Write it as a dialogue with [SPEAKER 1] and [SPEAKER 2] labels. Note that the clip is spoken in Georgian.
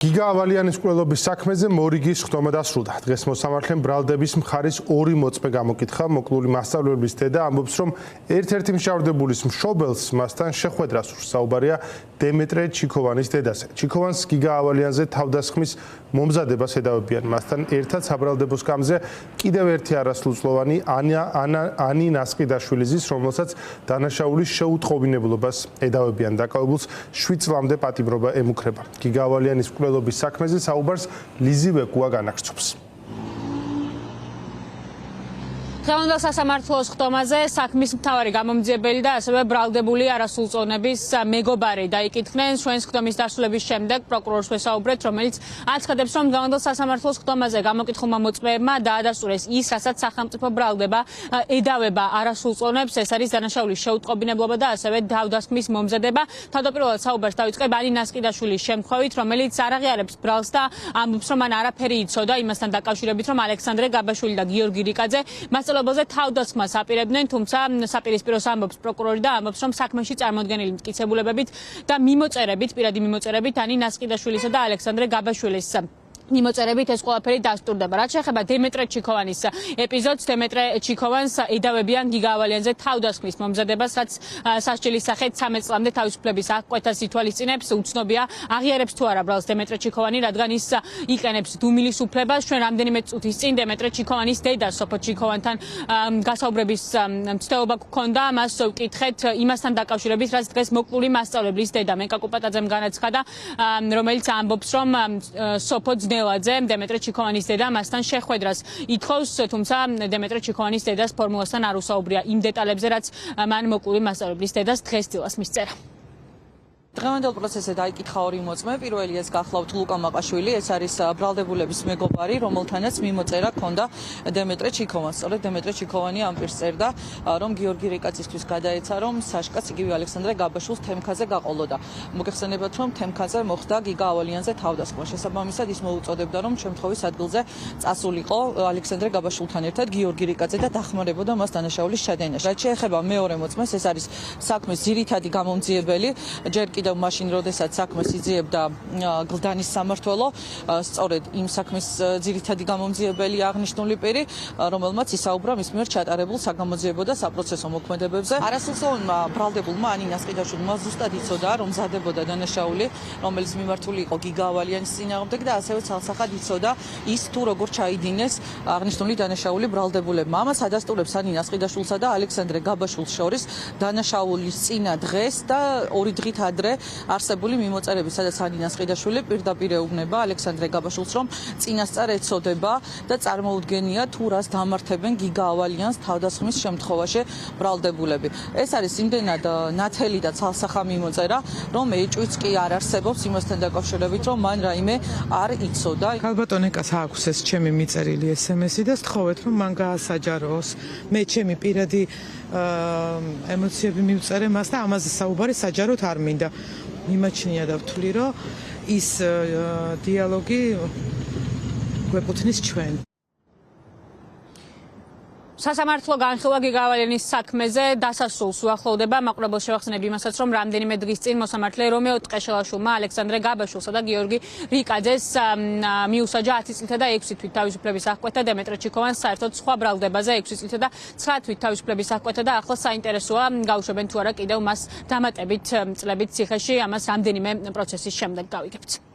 [SPEAKER 1] გიგა ავალიანის მკვლელობის საქმეზე მორიგის ხდომა დასრულდა. დღეს მოსამართლემ ბრალდების მხარის ორი მოწმე გამოკითხა. მოკლული მასწავლებლების დედა ამბობს, რომ ერთ-ერთი მშავდებულის მშობელს მასთან შეხვედრა სურს. საუბარია დემეტრე ჩიქოვანის დედაზე. ჩიქოვანს გიგა ავალიანზე თავდასხმის მომზადებას ედავებიან. მასთან ერთად საბრალდებო სკამზე კიდევ ერთი არასრულწლოვანი ანი ნასყიდაშვილის, რომელსაც დანაშაულის შეუტყობინებლობას ედავებიან. დაკავებულს 7 წლამდე პატიმრობა ემუქრება. გიგა ავალიანის მკვლელობის საქმეზე საუბარს ლიზივე კუა განაგრძობს.
[SPEAKER 2] დღევანდელ სასამართლოს ხდომაზე საქმის მთავარი გამომძიებელი და ასევე ბრალდებული არასრულწლოვნების მეგობარი დაიკითხნენ. ჩვენს ხდომის დასრულების შემდეგ პროკურორს ვესაუბრეთ, რომელიც აცხადებს, რომ დღევანდელ სასამართლოს ხდომაზე გამოკითხულმა მოწმეებმა დაადასტურეს ის, რასაც სახელმწიფო ბრალდება ედავება არასრულწლოვნებს, ეს არის დანაშაულის შეუტყობინებლობა და ასევე თავდასხმის მომზადება. თავდაპირველად საუბარს დავიწყებ ანი ნასყიდაშვილის შემთხვევით, რომელიც არ აღიარებს ბრალს და ამბობს, რომ მან არაფერი იცოდა იმასთან დაკავშირებით, რომ ალექსანდრე გაბაშვილი და გიორგი რიკაძე მასწავლებელზე თავდასხმას აპირებდნენ, თუმცა საპირისპიროს ამბობს პროკურორი და ამბობს, რომ საქმეში წარმოდგენილი მტკიცებულებებით და მიმოწერებით, პირადი მიმოწერებით ანი ნასყიდაშვილისა და ალექსანდრე გაბაშვილის მიმოწერებით ეს ყველაფერი დასტურდება. რაც შეეხება დემეტრე ჩიქოვანის ეპიზოდს, დემეტრე ჩიქოვანს ედავებიან გიგა ავალიანზე თავდასხმის მომზადებას, რაც სასჯელის სახით 13 წლამდე თავისუფლების აღკვეთას ითვალისწინებს. უცნობია აღიარებს თუ არა ბრალს დემეტრე ჩიქოვანი, რადგან ის იყენებს დუმილის უფლებას. ჩვენ რამდენიმე წუთის წინ დემეტრე ჩიქოვანის დედა სოფო ჩიქოვანთან გასაუბრების მცდელობა გქონდა. მას ვკითხეთ იმასთან დაკავშირებით, რაც დღეს მოკლული მასწავლებლის დედა მენკა კუპატაძემ განაცხადა, რომელიც ამბობს, რომ სოფო დემეტრე ჩიქოვანის დედა მასთან შეხვედრას ითხოვს, თუმცა დემეტრე ჩიქოვანის დედას ფორმულასთან არ უსაუბრია იმ დეტალებზე, რაც მან მოკლული მასწავლებლის დედას დღეს დილას მისწერა.
[SPEAKER 3] დღევანდელ პროცესზე დაიკითხა ორი მოწმე. პირველი ეს გახლავთ ლუკა მაყაშვილი, ეს არის ბრალდებულების მეგობარი, რომელთანაც მიმოწერა ჰქონდა დემეტრე ჩიქოვანს. სწორედ დემეტრე ჩიქოვანი ამ პირს წერდა, რომ გიორგი რიკაძისთვის გადაეცა, რომ საშკაც იგივე ალექსანდრე გაბაშვილს თემქაზე გაყოლოდა. მოგეხსენებათ, რომ თემქაზე მოხდა გიგა ავალიანზე თავდასხმა. შესაბამისად ის მოუწოდებდა, რომ შემთხვევის ადგილზე წასულიყო ალექსანდრე გაბაშვილთან ერთად გიორგი რიკაძე და დახმარებოდა მას დანაშაულის ჩადენაში. რაც შეეხება მეორე მოწმეს, ეს არის საქმის ძირითადი გამომძიებელი. ჯერ კიდევ მაშინ, როდესაც საქმეს იძიებდა გლდანის სამმართველო, სწორედ იმ საქმის ძირითადი გამომძიებელი აღნიშნული პირი, რომელმაც ისაუბრა მის მიერ ჩატარებულ საგამოძიებო და საპროცესო მოქმედებებზე. არასრულწლოვანმა ბრალდებულმა ანი ნასყიდაშვილმა ზუსტად იცოდა, რომ მზადებოდა დანაშაული, რომელიც მიმართული იყო გიგა ავალიანის წინააღმდეგ და ასევე ცალსახად იცოდა ის თუ როგორ ჩაიდინეს აღნიშნული დანაშაული ბრალდებულებმა. ამას ადასტურებს ანი ნასყიდაშვილსა და ალექსანდრე გაბაშვილს შორის დანაშაულის წინა დღეს და 2 დღით ადრე არსებული მიმოწერები, სადაც ანი ნასყიდაშვილი პირდაპირ ეუბნება ალექსანდრე გაბაშვილს, რომ წინასწარ ეცოდება და წარმოუდგენია თუ რას დამართებენ გიგა ავალიანს თავდასხმის შემთხვევაში ბრალდებულები. ეს არის იმდენად ნათელი და ცალსახა მიმოწერა, რომ ეჭვიც კი არ არსებობს იმასთან დაკავშირებით, რომ მან რაიმე არ იცოდა.
[SPEAKER 4] ქალბატონ ეკას აქვს ეს ჩემი მიწერილი SMS-ი და სთხოვეთ, რომ მან გაასაჯაროს. მე ჩემი პირადი ემოციები მივწერე მას და ამაზე საუბარი საჯაროდ არ მინდა. მიმაჩნია და ვთვლი, რომ ის დიალოგი გვეკუთვნის ჩვენ.
[SPEAKER 2] სასამართლო განხილვა გიგა ავალიანის საქმეზე დასასრულს უახლოვდება. მაყურებელს შევახსენებ იმასაც, რომ რამდენიმე დღის წინ მოსამართლე რომეო ტყეშელაშვილმა ალექსანდრე გაბაშვილსა და გიორგი რიკაძეს მიუსაჯა 10 წლითა და 6 თვით თავისუფლების აღკვეთა. დემეტრე ჩიქოვანს საერთოდ სხვა ბრალდებაზე 6 წლითა და 9 თვით თავისუფლების აღკვეთა და ახლა საინტერესოა გაუშვებენ თუ არა კიდევ მას დამატებით წლებით ციხეში. ამას რამდენიმე პროცესის შემდეგ გავიგებთ.